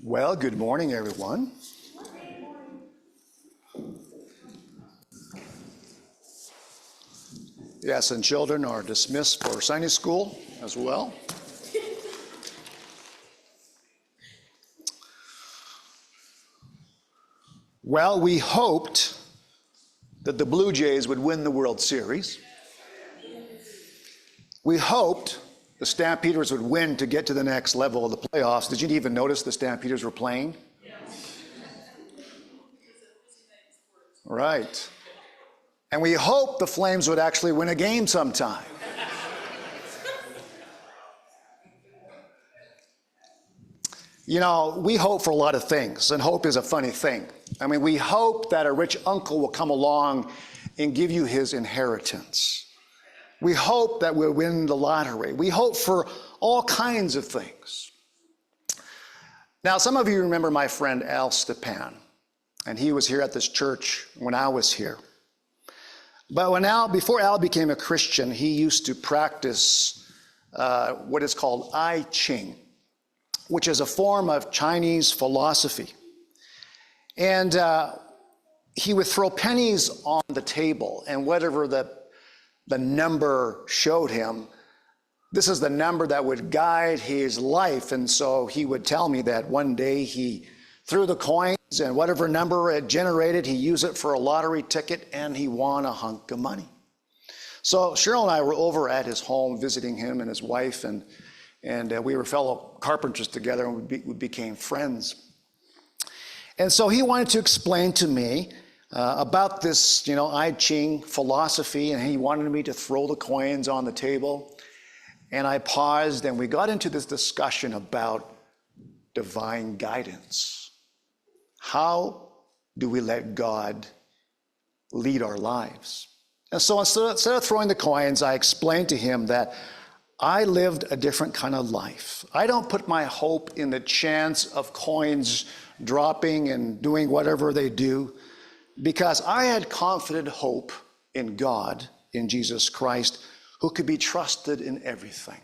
Well, good morning, everyone. Yes, and children are dismissed for Sunday school as well. Well, we hoped that the Blue Jays would win the World Series. We hoped the Stampeders would win to get to the next level of the playoffs. Did you even notice the Stampeders were playing? Right. And we hoped the Flames would actually win a game sometime. You know, we hope for a lot of things, and hope is a funny thing. I mean, we hope that a rich uncle will come along and give you his inheritance. We hope that we'll win the lottery. We hope for all kinds of things. Now, some of you remember my friend Al Stepan, and he was here at this church when I was here. But before Al became a Christian, he used to practice what is called I Ching, which is a form of Chinese philosophy. And he would throw pennies on the table, and whatever the number showed him, this is the number that would guide his life. And so he would tell me that one day he threw the coins, and whatever number it generated, he used it for a lottery ticket, and he won a hunk of money. So Cheryl and I were over at his home visiting him and his wife, and we were fellow carpenters together, and we became friends. And so he wanted to explain to me about this, I Ching philosophy, and he wanted me to throw the coins on the table. And I paused, and we got into this discussion about divine guidance. How do we let God lead our lives? And so instead of throwing the coins, I explained to him that I lived a different kind of life. I don't put my hope in the chance of coins dropping and doing whatever they do, because I had confident hope in God, in Jesus Christ, who could be trusted in everything.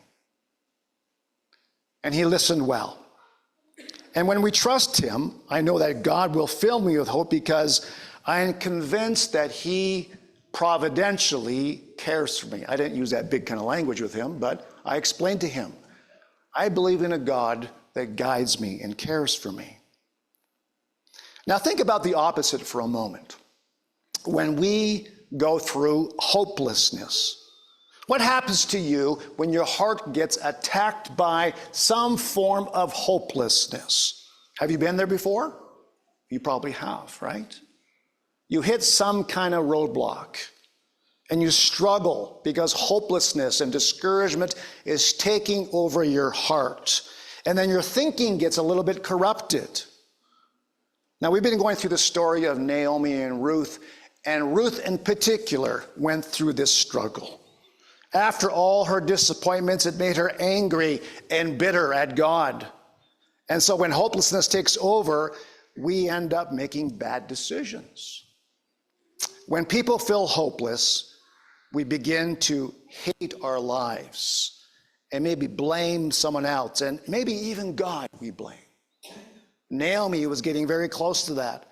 And he listened well. And when we trust him, I know that God will fill me with hope, because I am convinced that he providentially cares for me. I didn't use that big kind of language with him, but I explained to him, I believe in a God that guides me and cares for me. Now think about the opposite for a moment. When we go through hopelessness, what happens to you when your heart gets attacked by some form of hopelessness? Have you been there before? You probably have, right? You hit some kind of roadblock, and you struggle because hopelessness and discouragement is taking over your heart. And then your thinking gets a little bit corrupted. Now, we've been going through the story of Naomi and Ruth in particular went through this struggle. After all her disappointments, it made her angry and bitter at God. And so when hopelessness takes over, we end up making bad decisions. When people feel hopeless, we begin to hate our lives and maybe blame someone else, and maybe even God we blame. Naomi was getting very close to that.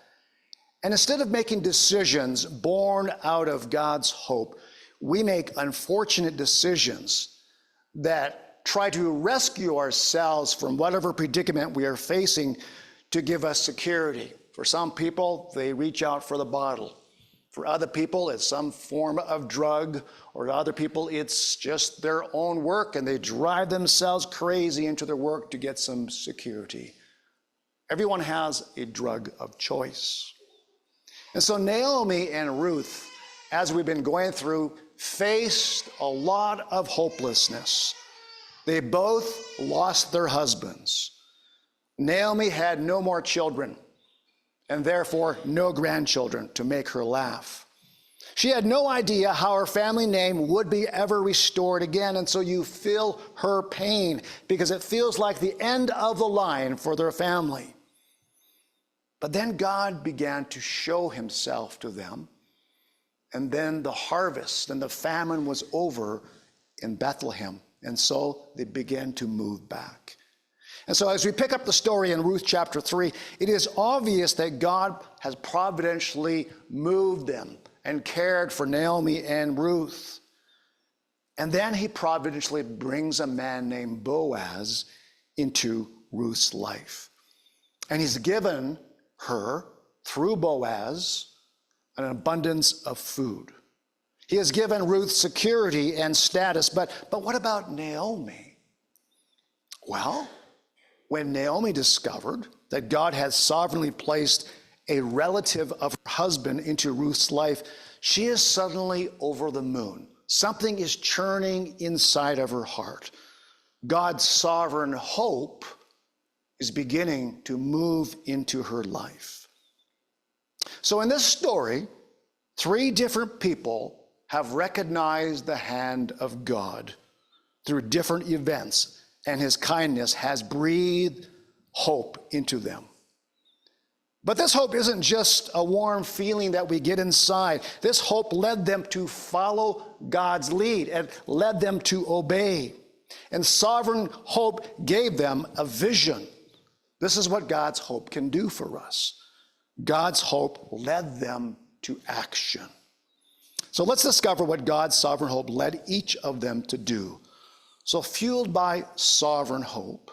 And instead of making decisions born out of God's hope, we make unfortunate decisions that try to rescue ourselves from whatever predicament we are facing to give us security. For some people, they reach out for the bottle. For other people, it's some form of drug, or to other people, it's just their own work, and they drive themselves crazy into their work to get some security. Everyone has a drug of choice. And so Naomi and Ruth, as we've been going through, faced a lot of hopelessness. They both lost their husbands. Naomi had no more children, and therefore no grandchildren to make her laugh. She had no idea how her family name would be ever restored again, and so you feel her pain, because it feels like the end of the line for their family. But then God began to show himself to them, and then the harvest and the famine was over in Bethlehem, and so they began to move back. And so as we pick up the story in Ruth chapter 3, it is obvious that God has providentially moved them and cared for Naomi and Ruth. And then he providentially brings a man named Boaz into Ruth's life. And he's given her, through Boaz, an abundance of food. He has given Ruth security and status, but what about Naomi? Well, when Naomi discovered that God had sovereignly placed a relative of her husband into Ruth's life, she is suddenly over the moon. Something is churning inside of her heart. God's sovereign hope is beginning to move into her life. So in this story, 3 different people have recognized the hand of God through different events, and his kindness has breathed hope into them. But this hope isn't just a warm feeling that we get inside. This hope led them to follow God's lead and led them to obey. And sovereign hope gave them a vision. This is what God's hope can do for us. God's hope led them to action. So let's discover what God's sovereign hope led each of them to do. So fueled by sovereign hope,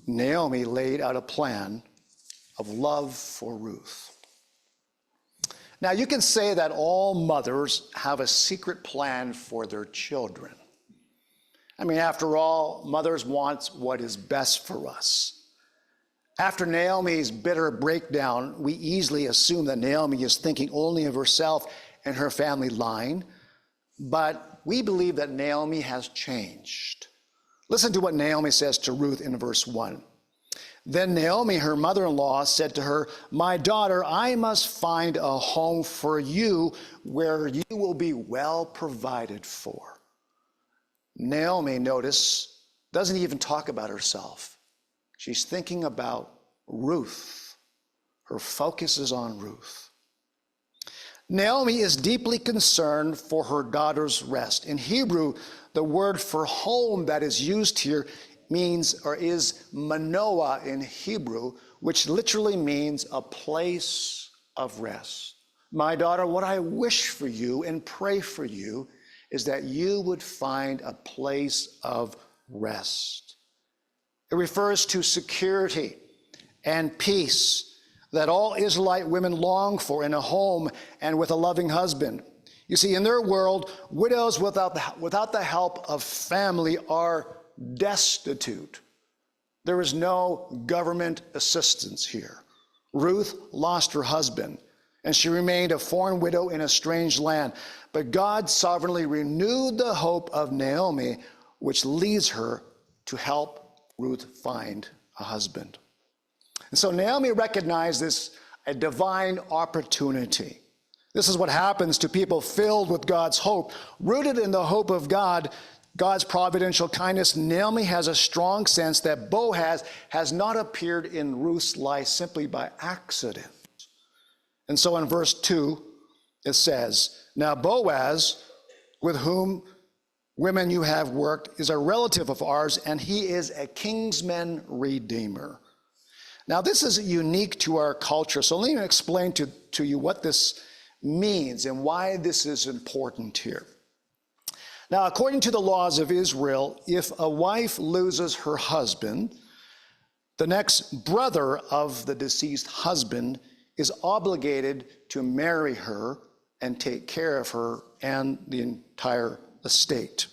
Naomi laid out a plan of love for Ruth. Now you can say that all mothers have a secret plan for their children. I mean, after all, mothers want what is best for us. After Naomi's bitter breakdown, we easily assume that Naomi is thinking only of herself and her family line. But we believe that Naomi has changed. Listen to what Naomi says to Ruth in verse 1. Then Naomi, her mother-in-law, said to her, "My daughter, I must find a home for you where you will be well provided for." Naomi, notice, doesn't even talk about herself. She's thinking about Ruth. Her focus is on Ruth. Naomi is deeply concerned for her daughter's rest. In Hebrew, the word for home that is used here means, or is manoah in Hebrew, which literally means a place of rest. My daughter, what I wish for you and pray for you is that you would find a place of rest. It refers to security and peace that all Israelite women long for in a home and with a loving husband. You see, in their world, widows without the help of family are destitute. There is no government assistance here. Ruth lost her husband, and she remained a foreign widow in a strange land. But God sovereignly renewed the hope of Naomi, which leads her to help Ruth find a husband. And so Naomi recognized this a divine opportunity. This is what happens to people filled with God's hope. Rooted in the hope of God, God's providential kindness, Naomi has a strong sense that Boaz has not appeared in Ruth's life simply by accident. And so in verse 2, it says, "Now Boaz, with whom women you have worked, is a relative of ours, and he is a kinsman redeemer." Now, this is unique to our culture, so let me explain to you what this means and why this is important here. Now, according to the laws of Israel, if a wife loses her husband, the next brother of the deceased husband is obligated to marry her and take care of her and the entire estate.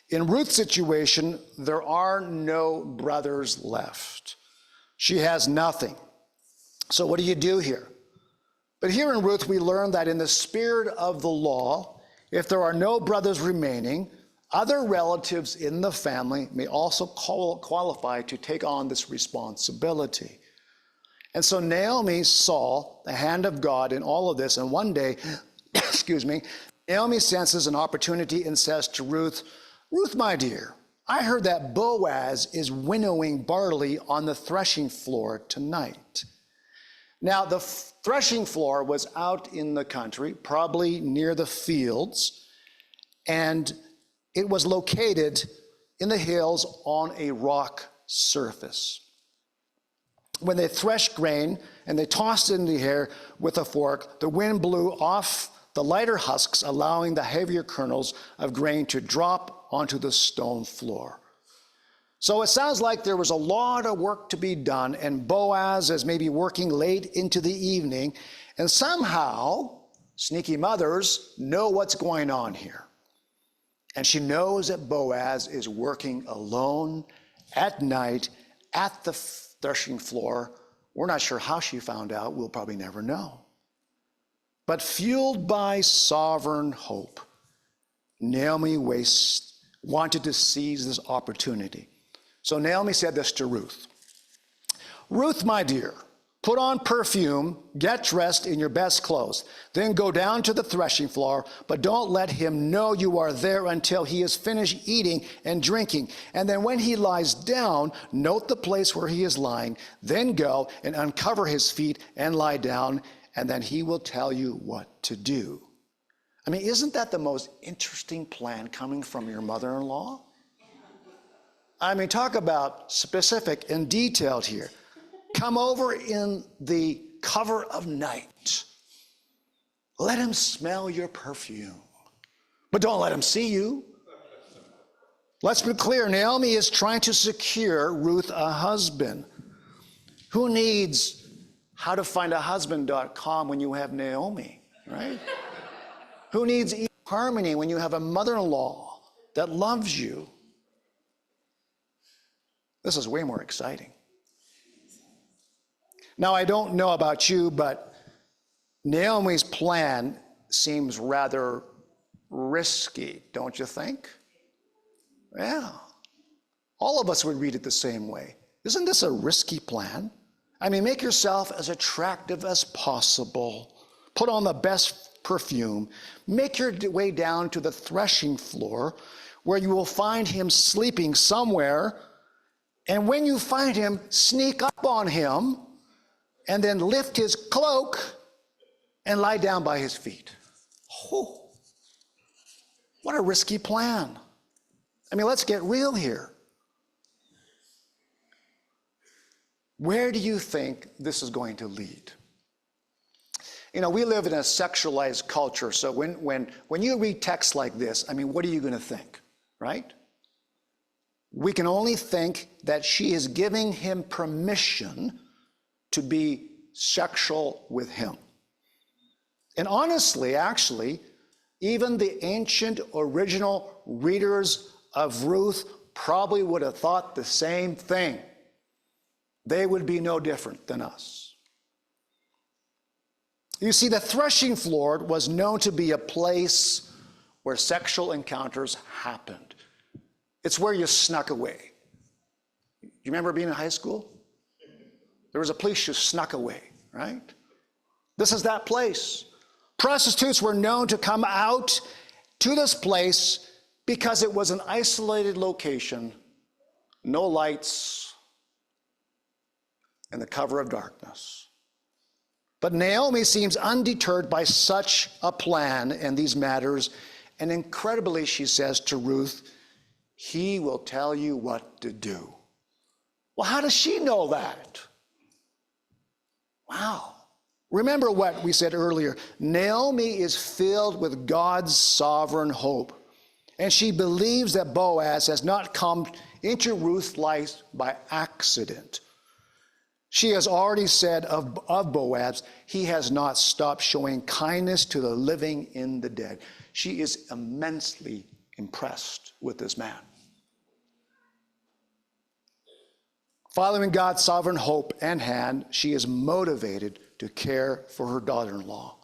In Ruth's situation, there are no brothers left. She has nothing. So what do you do here? But here in Ruth, we learn that in the spirit of the law, if there are no brothers remaining, other relatives in the family may also qualify to take on this responsibility. And so Naomi saw the hand of God in all of this, and one day, Naomi senses an opportunity and says to Ruth, "Ruth, my dear, I heard that Boaz is winnowing barley on the threshing floor tonight." Now, the threshing floor was out in the country, probably near the fields, and it was located in the hills on a rock surface. When they threshed grain and they tossed it in the air with a fork, the wind blew off the lighter husks, allowing the heavier kernels of grain to drop onto the stone floor. So it sounds like there was a lot of work to be done, and Boaz is maybe working late into the evening, and somehow sneaky mothers know what's going on here. And she knows that Boaz is working alone at night at the threshing floor. We're not sure how she found out. We'll probably never know. But fueled by sovereign hope, Naomi wanted to seize this opportunity. So Naomi said this to Ruth. Ruth, my dear, put on perfume, get dressed in your best clothes, then go down to the threshing floor, but don't let him know you are there until he is finished eating and drinking. And then when he lies down, note the place where he is lying, then go and uncover his feet and lie down, and then he will tell you what to do. I mean, isn't that the most interesting plan coming from your mother-in-law? I mean, talk about specific and detailed here. Come over in the cover of night. Let him smell your perfume, but don't let him see you. Let's be clear, Naomi is trying to secure Ruth a husband. Who needs howtofindahusband.com when you have Naomi, right? Who needs eHarmony when you have a mother-in-law that loves you? This is way more exciting. Now, I don't know about you, but Naomi's plan seems rather risky, don't you think? Yeah. All of us would read it the same way. Isn't this a risky plan? I mean, make yourself as attractive as possible. Put on the best perfume. Make your way down to the threshing floor where you will find him sleeping somewhere. And when you find him, sneak up on him and then lift his cloak and lie down by his feet. Oh, what a risky plan. I mean, let's get real here. Where do you think this is going to lead? You know, we live in a sexualized culture, so when you read texts like this, I mean, what are you going to think, right? We can only think that she is giving him permission to be sexual with him. And honestly, actually, even the ancient original readers of Ruth probably would have thought the same thing. They would be no different than us. You see, the threshing floor was known to be a place where sexual encounters happened. It's where you snuck away. You remember being in high school? There was a place you snuck away, right? This is that place. Prostitutes were known to come out to this place because it was an isolated location, no lights, and the cover of darkness. But Naomi seems undeterred by such a plan in these matters, and incredibly, she says to Ruth, he will tell you what to do. Well, how does she know that? Wow. Remember what we said earlier. Naomi is filled with God's sovereign hope, and she believes that Boaz has not come into Ruth's life by accident. She has already said of Boaz, he has not stopped showing kindness to the living and the dead. She is immensely impressed with this man. Following God's sovereign hope and hand, she is motivated to care for her daughter-in-law.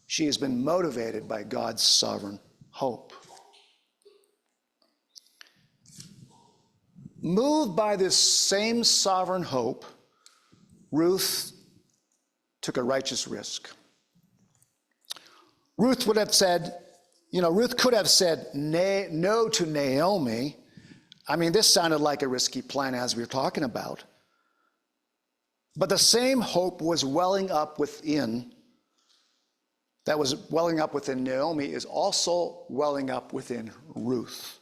She has been motivated by God's sovereign hope. Moved by this same sovereign hope, Ruth took a righteous risk. Ruth would have said, Ruth could have said no to Naomi. I mean, this sounded like a risky plan as we were talking about. But the same hope was welling up within, Naomi is also welling up within Ruth.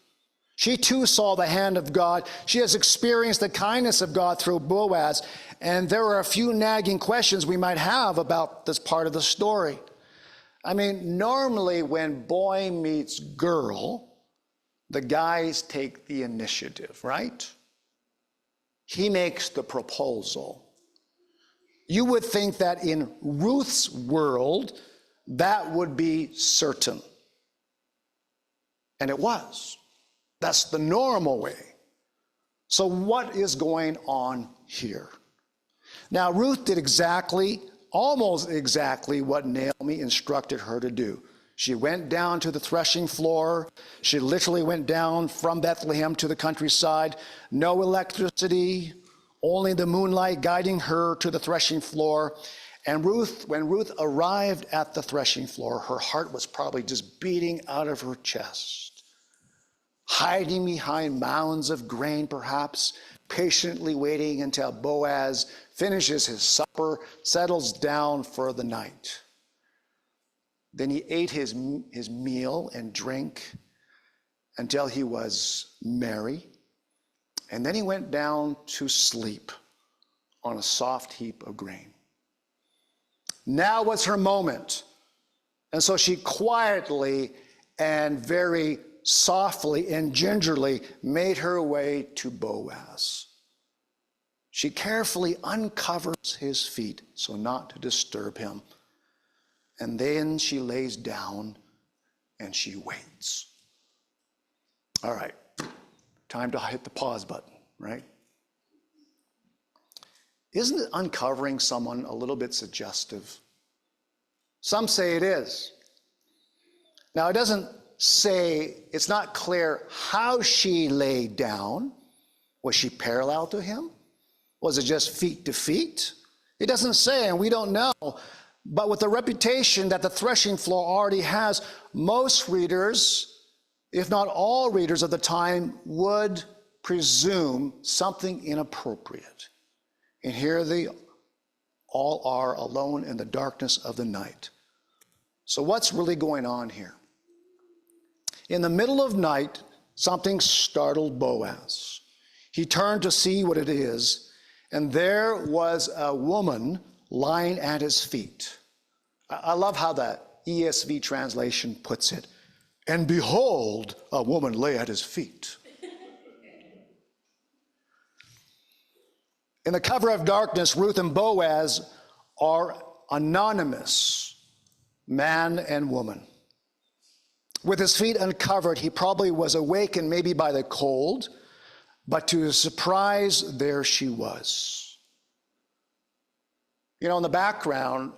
She too saw the hand of God. She has experienced the kindness of God through Boaz. And there are a few nagging questions we might have about this part of the story. I mean, normally when boy meets girl, the guys take the initiative, right? He makes the proposal. You would think that in Ruth's world, that would be certain. And it was. That's the normal way. So what is going on here? Now, Ruth did almost exactly what Naomi instructed her to do. She went down to the threshing floor. She literally went down from Bethlehem to the countryside. No electricity, only the moonlight guiding her to the threshing floor. And when Ruth arrived at the threshing floor, her heart was probably just beating out of her chest. Hiding behind mounds of grain, perhaps, patiently waiting until Boaz finishes his supper, settles down for the night. Then he ate his meal and drink until he was merry. And then he went down to sleep on a soft heap of grain. Now was her moment. And so she quietly and very softly and gingerly made her way to Boaz. She carefully uncovers his feet so not to disturb him. And then she lays down and she waits. All right, time to hit the pause button, right? Isn't it uncovering someone a little bit suggestive? Some say it is. Now, it doesn't say, it's not clear how she lay down. Was she parallel to him? Was it just feet to feet? It doesn't say, and we don't know. But with the reputation that the threshing floor already has, most readers, if not all readers of the time, would presume something inappropriate. And here they all are alone in the darkness of the night. So what's really going on here? In the middle of night, something startled Boaz. He turned to see what it is, and there was a woman lying at his feet. I love how the ESV translation puts it. And behold, a woman lay at his feet. In the cover of darkness, Ruth and Boaz are anonymous, man and woman. With his feet uncovered, he probably was awakened maybe by the cold, but to his surprise, there she was. You know, in the background,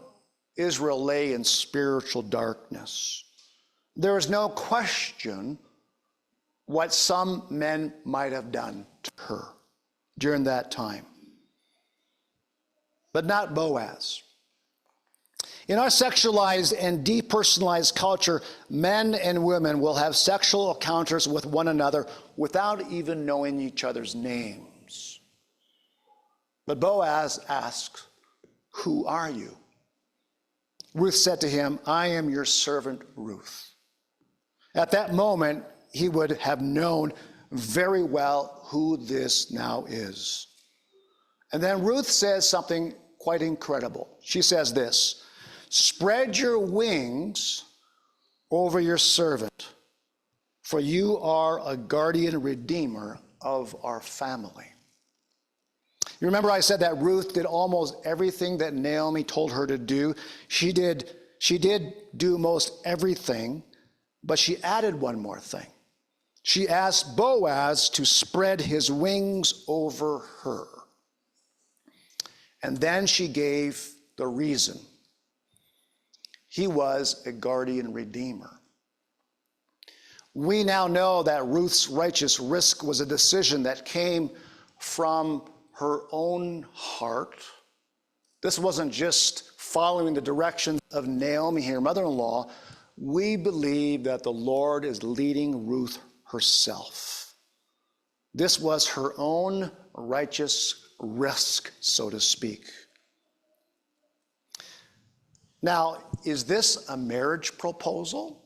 Israel lay in spiritual darkness. There is no question what some men might have done to her during that time. But not Boaz. In our sexualized and depersonalized culture, men and women will have sexual encounters with one another without even knowing each other's names. But Boaz asks, "Who are you?" Ruth said to him, "I am your servant Ruth." At that moment, he would have known very well who this now is. And then Ruth says something quite incredible. She says this, "Spread your wings over your servant, for you are a guardian redeemer of our family." You remember I said that Ruth did almost everything that Naomi told her to do. She did do most everything, but she added one more thing. She asked Boaz to spread his wings over her. And then she gave the reason. He was a guardian redeemer. We now know that Ruth's righteous risk was a decision that came from her own heart. This wasn't just following the directions of Naomi, her mother-in-law. We believe that the Lord is leading Ruth herself. This was her own righteous risk, so to speak. Now, is this a marriage proposal?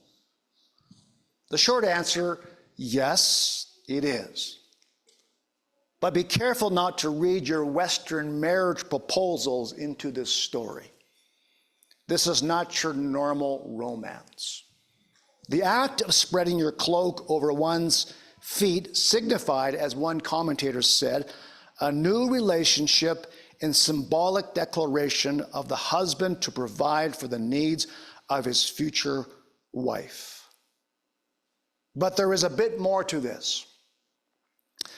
The short answer, yes, It is. But be careful not to read your Western marriage proposals into this story. This is not your normal romance. The act of spreading your cloak over one's feet signified, as one commentator said, a new relationship in symbolic declaration of the husband to provide for the needs of his future wife. But there is a bit more to this.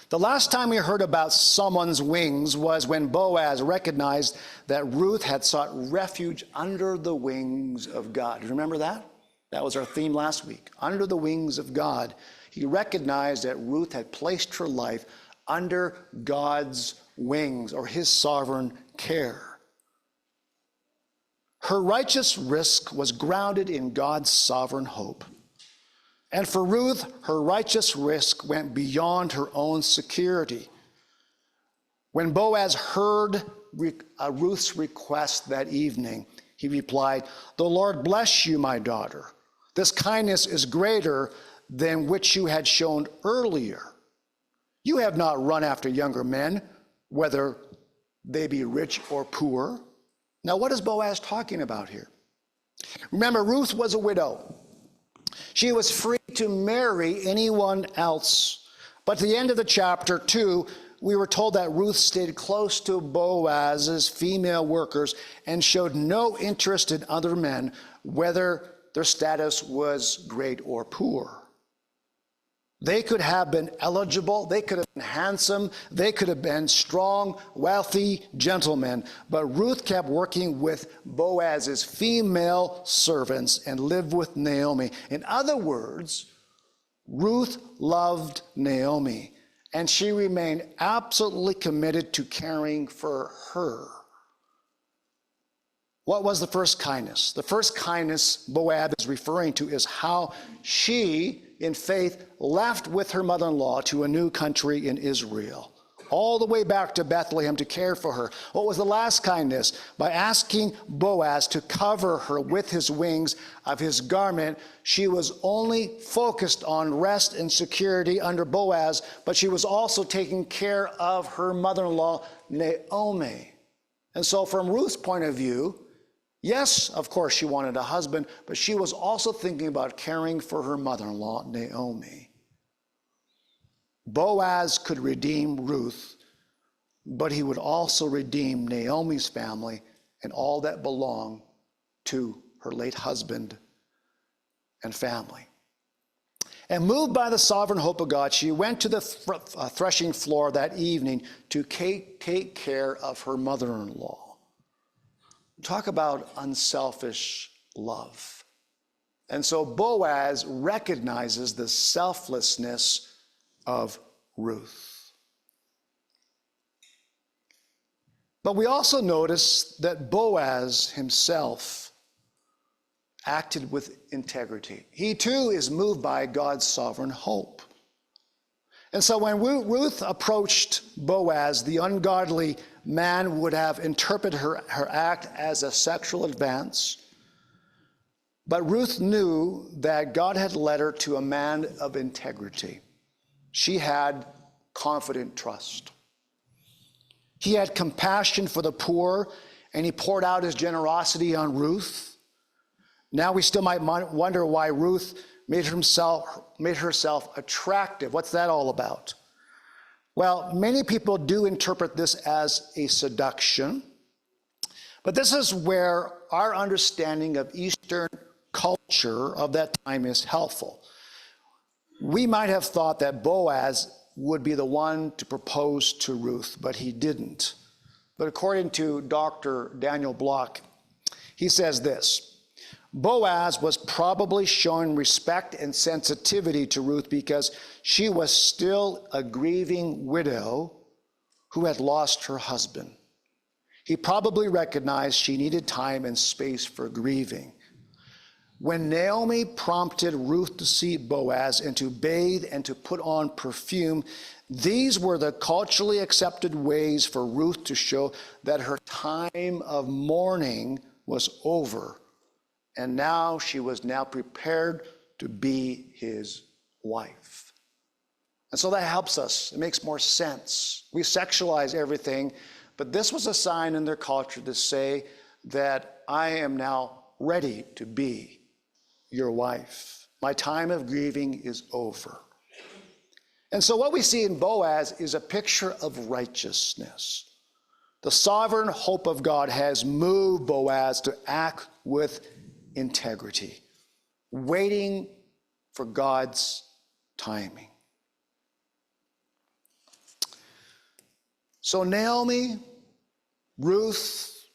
The last time we heard about someone's wings was when Boaz recognized that Ruth had sought refuge under the wings of God. Remember that? That was our theme last week. Under the wings of God. He recognized that Ruth had placed her life under God's wings, or his sovereign care. Her righteous risk was grounded in God's sovereign hope. And for Ruth, her righteous risk went beyond her own security. When Boaz heard Ruth's request that evening, he replied, "The Lord bless you, my daughter. This kindness is greater than which you had shown earlier. You have not run after younger men, whether they be rich or poor." Now, what is Boaz talking about here? Remember, Ruth was a widow. She was free to marry anyone else. But at the end of the chapter 2, we were told that Ruth stayed close to Boaz's female workers and showed no interest in other men, whether their status was great or poor. They could have been eligible, they could have been handsome, they could have been strong, wealthy gentlemen, but Ruth kept working with Boaz's female servants and lived with Naomi. In other words, Ruth loved Naomi, and she remained absolutely committed to caring for her. What was the first kindness? The first kindness Boaz is referring to is how she, in faith, left with her mother-in-law to a new country in Israel, all the way back to Bethlehem to care for her. What was the last kindness? By asking Boaz to cover her with his wings of his garment, she was only focused on rest and security under Boaz, but she was also taking care of her mother-in-law, Naomi. And so from Ruth's point of view, yes, of course, she wanted a husband, but she was also thinking about caring for her mother-in-law, Naomi. Boaz could redeem Ruth, but he would also redeem Naomi's family and all that belonged to her late husband and family. And moved by the sovereign hope of God, she went to the threshing floor that evening to take care of her mother-in-law. Talk about unselfish love. And so Boaz recognizes the selflessness of Ruth. But we also notice that Boaz himself acted with integrity. He too is moved by God's sovereign hope. And so when Ruth approached Boaz, the ungodly man would have interpreted her act as a sexual advance. But Ruth knew that God had led her to a man of integrity. She had confident trust. He had compassion for the poor, and he poured out his generosity on Ruth. Now we still might wonder why Ruth made herself attractive. What's that all about? Well, many people do interpret this as a seduction, but this is where our understanding of Eastern culture of that time is helpful. We might have thought that Boaz would be the one to propose to Ruth, but he didn't. But according to Dr. Daniel Block, he says this: Boaz was probably showing respect and sensitivity to Ruth because she was still a grieving widow who had lost her husband. He probably recognized she needed time and space for grieving. When Naomi prompted Ruth to see Boaz and to bathe and to put on perfume, these were the culturally accepted ways for Ruth to show that her time of mourning was over. And now she was prepared to be his wife. And so that helps us. It makes more sense. We sexualize everything, but this was a sign in their culture to say that I am now ready to be your wife. My time of grieving is over. And so what we see in Boaz is a picture of righteousness. The sovereign hope of God has moved Boaz to act with integrity, waiting for God's timing. So Naomi, Ruth,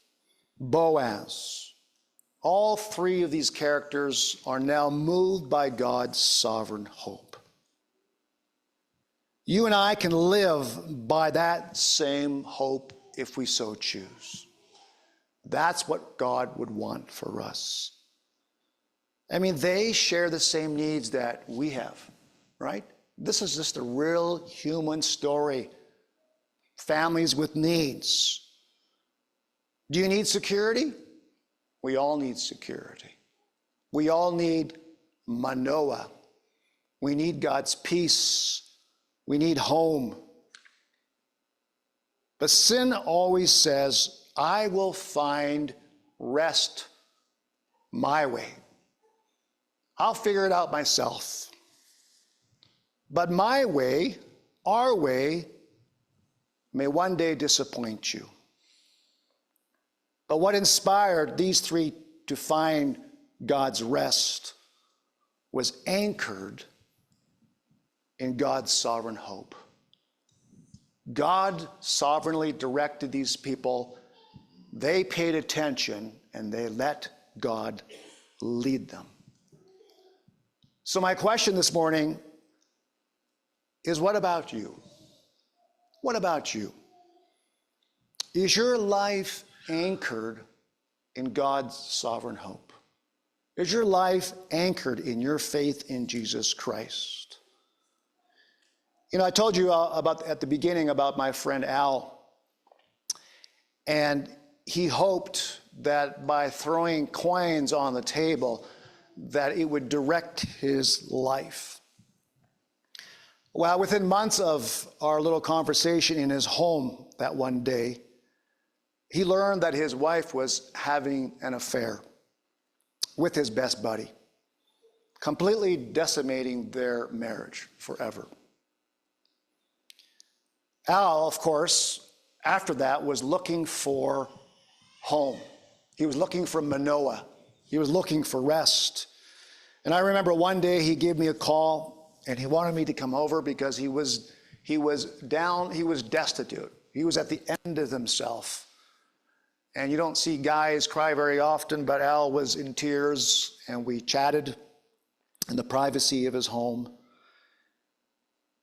Boaz, all three of these characters are now moved by God's sovereign hope. You and I can live by that same hope if we so choose. That's what God would want for us. I mean, they share the same needs that we have, right? This is just a real human story. Families with needs. Do you need security? We all need security. We all need Manoah. We need God's peace. We need home. But sin always says, I will find rest my way. I'll figure it out myself. But my way, our way, may one day disappoint you. But what inspired these three to find God's rest was anchored in God's sovereign hope. God sovereignly directed these people. They paid attention and they let God lead them. So my question this morning is, what about you? What about you? Is your life anchored in God's sovereign hope? Is your life anchored in your faith in Jesus Christ? You know, I told you at the beginning about my friend Al, and he hoped that by throwing coins on the table that it would direct his life. Well, within months of our little conversation in his home that one day, he learned that his wife was having an affair with his best buddy, completely decimating their marriage forever. Al, of course, after that was looking for home. He was looking for Manoah. He was looking for rest. And I remember one day he gave me a call and he wanted me to come over because he was down, he was destitute. He was at the end of himself. And you don't see guys cry very often, but Al was in tears and we chatted in the privacy of his home.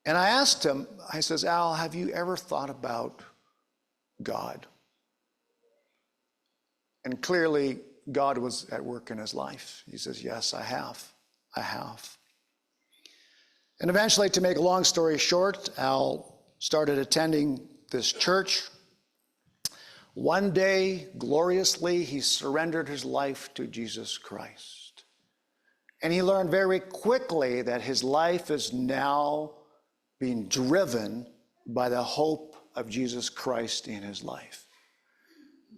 And I asked him, I says, Al, have you ever thought about God? And clearly, God was at work in his life. He says, yes, I have. I have. And eventually, to make a long story short, Al started attending this church. One day, gloriously, he surrendered his life to Jesus Christ. And he learned very quickly that his life is now being driven by the hope of Jesus Christ in his life.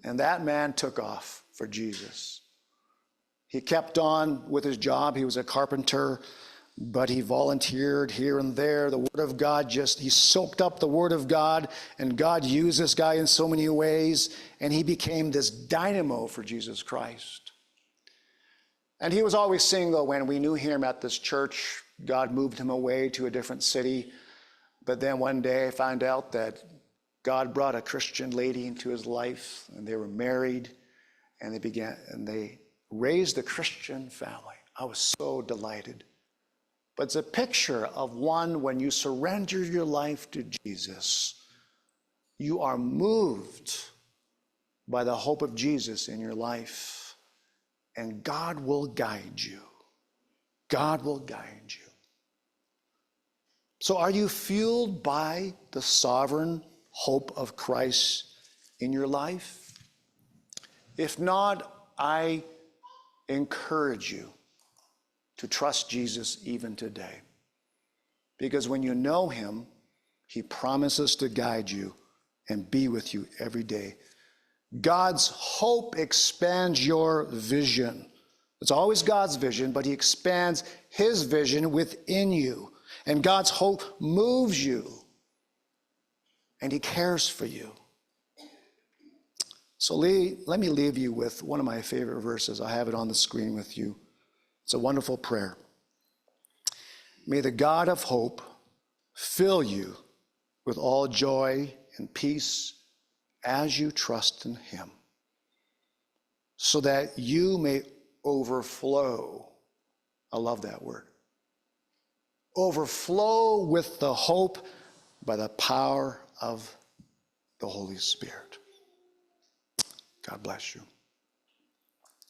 And that man took off for Jesus. He kept on with his job. He was a carpenter, but he volunteered here and there. The Word of God he soaked up the Word of God, and God used this guy in so many ways, and he became this dynamo for Jesus Christ. And he was always single. When we knew him at this church, God moved him away to a different city. But then one day I found out that God brought a Christian lady into his life, and they were married, and they raised a Christian family. I was so delighted. But it's a picture of one, when you surrender your life to Jesus, you are moved by the hope of Jesus in your life, and God will guide you. God will guide you. So are you fueled by the sovereign hope of Christ in your life? If not, I encourage you to trust Jesus even today. Because when you know him, he promises to guide you and be with you every day. God's hope expands your vision. It's always God's vision, but he expands his vision within you. And God's hope moves you, and he cares for you. So let me leave you with one of my favorite verses. I have it on the screen with you. It's a wonderful prayer. May the God of hope fill you with all joy and peace as you trust in him, so that you may overflow. I love that word. Overflow with the hope by the power of the Holy Spirit. God bless you.